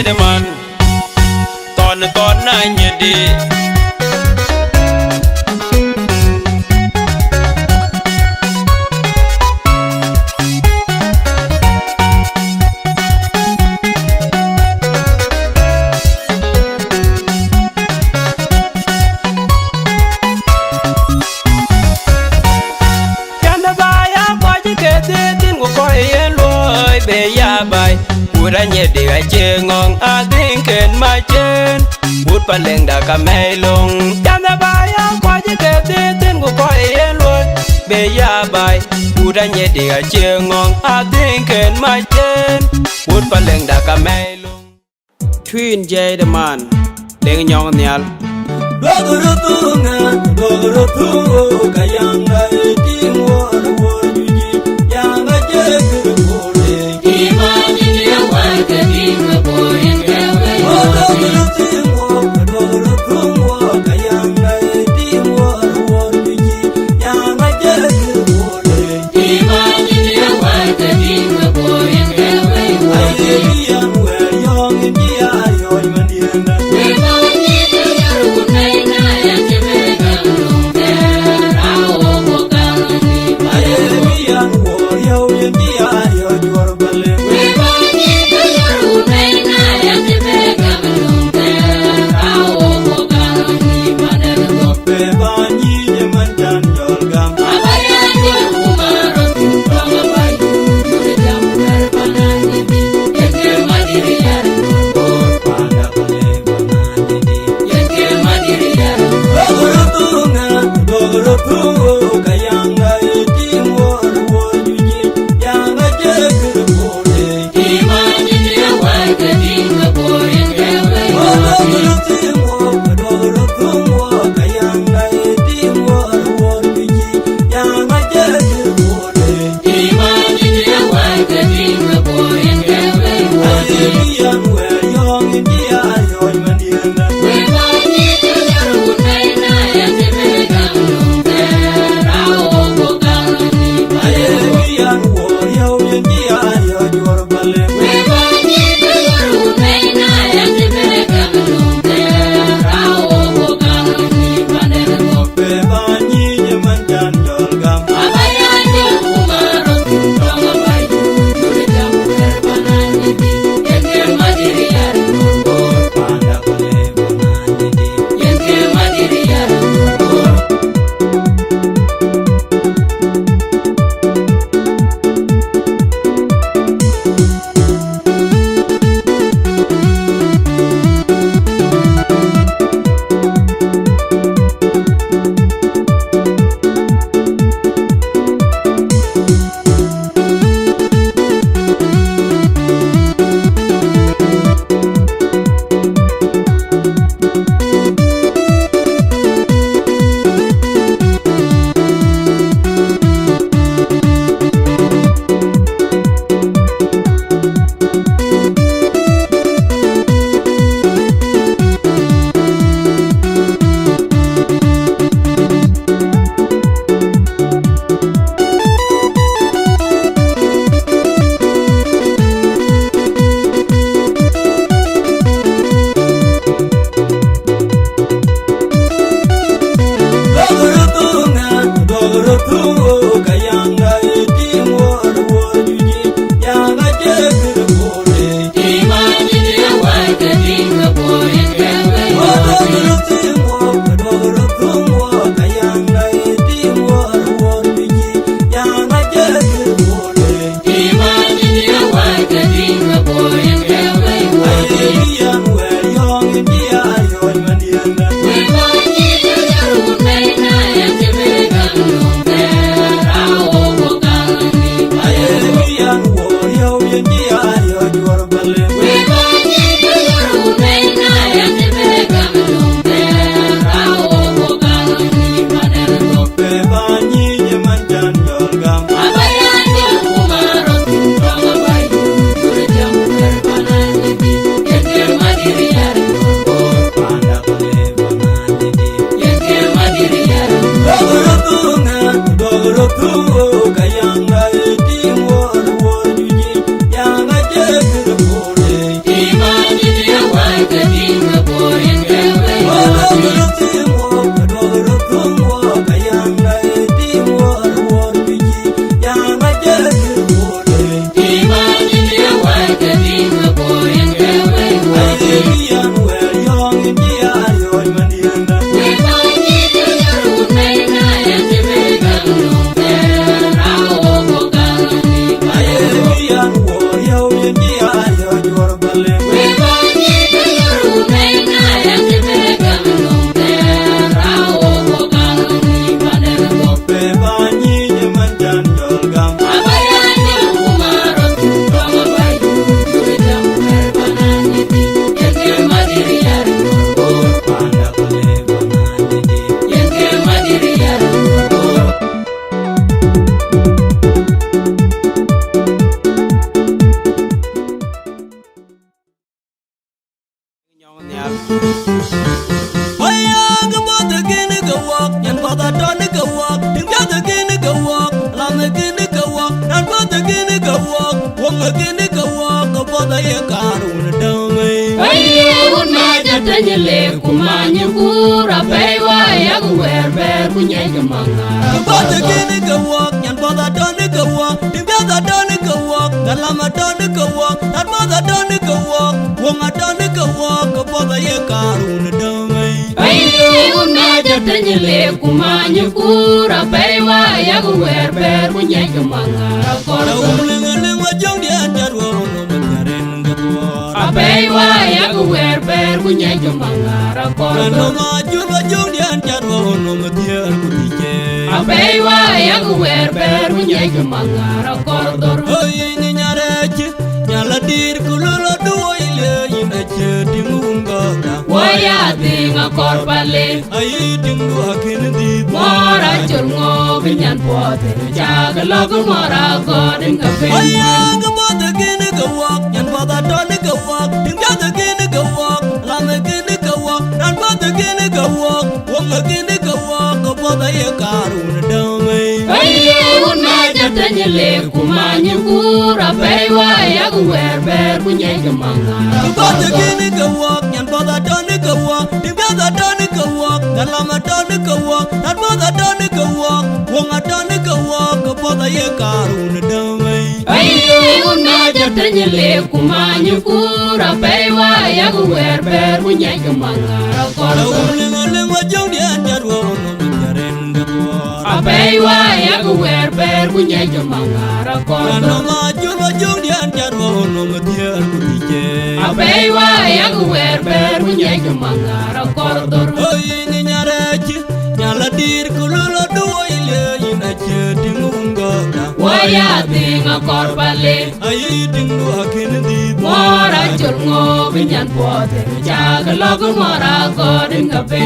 de man ton na nyedi be ya bay ura nyedi ga chengong adinken ma chen but paleng da ka melong yana baya kwa je ke tin go ko yen lo be ya bay ura nyedi ga chengong adinken ma chen but paleng da ka melong twin jay the man leng nyong nyal dogoro tu kayanga tingwo wo yuji yanga je Imagine Tanyele kumanya kura paywa ya kuwerber kunyanya mangara. Bota gini ka walk, yan bota doni ka walk, timbiaza doni ka walk, galama doni ka walk, that bota doni ka walk, wonga doni ka walk, bota ye karuna domai. Aye unaja tanyele kumanya kura paywa ya kuwerber kunyanya mangara. Kora umlinga jong di anjarwa no mengaren gatwa. Apaywa ya kuwerber kunyanya mangara. Kora no majurwa jong di anjarwa no metiar kutije. Apaywa ya kuwerber kunyanya mangara. Kora oy ni nyareche nyala dir kulolo duoile inache dimunga da. Waya dinga korpale. Ayi dingu akin di. Mora chungo binyan pote. Jaga logo mora godin kafe. Aya gabota gini ka walk, yan bota doni ka walk, timbiaza gini ka walk, lama gini ka walk, nan bota gini ka walk, wonga gini ka walk, bota ye karuna domai. Aye unaja tanyele kumanya kura paywa ya kuwerber kunyanya mangara. Bota gini ka walk, yan bota doni ka walk, timbiaza doni ka walk, galama doni ka walk, nan bota doni ka walk, wonga doni ka walk, bota ye karuna domai. Aye unaja tanyele kumanya kura paywa ya kuwerber kunyanya mangara. Kora umlinga jong di anjarwa no mengaren gatwa. Apaywa ya kuwerber kunyanya mangara. Kora no majurwa jong di anjarwa no metiar kutije. Apaywa ya kuwerber kunyanya mangara. Kora oy ni nyareche nyala dir kulolo duoile inache dimunga da. waya dinga korpale. Ayi dingu akin di. Mora chungo binyan pote. Jaga logo mora godin kafe.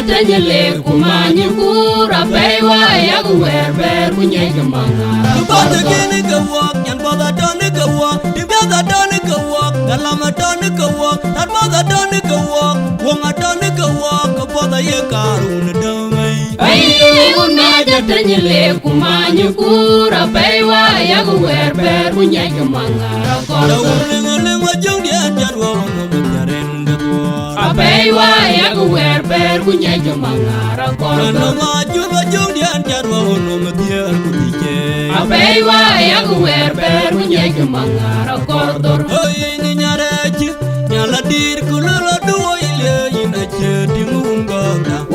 Tanyele kumanya kura paywa ya kuwerber kunyanya mangara. Bota gini ka walk, yan bota doni ka walk, timbiaza doni ka walk, galama doni ka walk, nan bota doni ka walk, wonga doni ka walk, bota ye karuna domai. Aye unaja jatanya le kumanyu kura peiwa ya guwer ber kunyai mangara kor Lenga jong dia jarwo no bejaren gatwa apeiwa ya guwer ber kunyai mangara kor no maju jong dia jarwo no metiar kutije apeiwa ya guwer ber kunyai mangara kor oi ni nyareji nyala dir kulolo duo ile ina chedi munga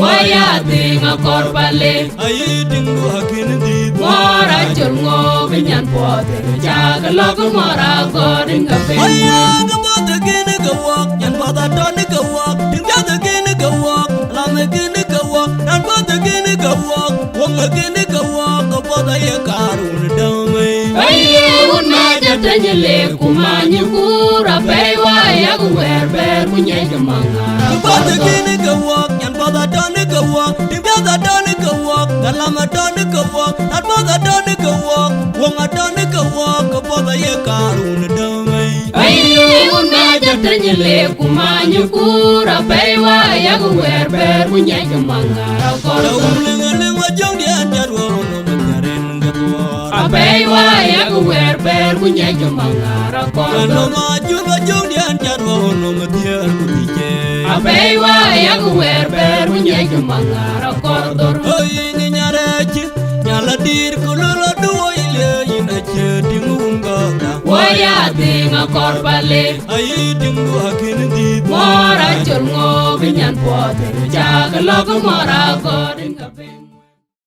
waya tinga kor bale ai dingu hakin di mora chulngo binyan pote jaga lok mora godinga pe aya gabo de gene go walk yan pada don go walk dinga de gene go walk la me gene go walk yan pada gene go walk wong gene go walk go pada ye karun damai aye unna jatanya le kumanyu kura peiwa ya guwer ber kunyai mangara pada gene go walk yan pada don go walk dinga da don go walk la me don go walk yan pada don go walk wong don go walk go pada ye karun damai aye unna jatanya le kumanyu kura peiwa ya guwer ber kunyai mangara kor lenga jong dia jarwo no bejaren gatwa apeiwa ya guwer ber kunyai mangara kor no maju jong dia jarwo no metiar kutije apeiwa ya guwer ber kunyai mangara kor oi ni nyareji nyala dir kulolo duo ile ina chedi munga waya tinga kor bale ai dingu hakin di mora chulngo binyan pote jaga lok mora godinga pe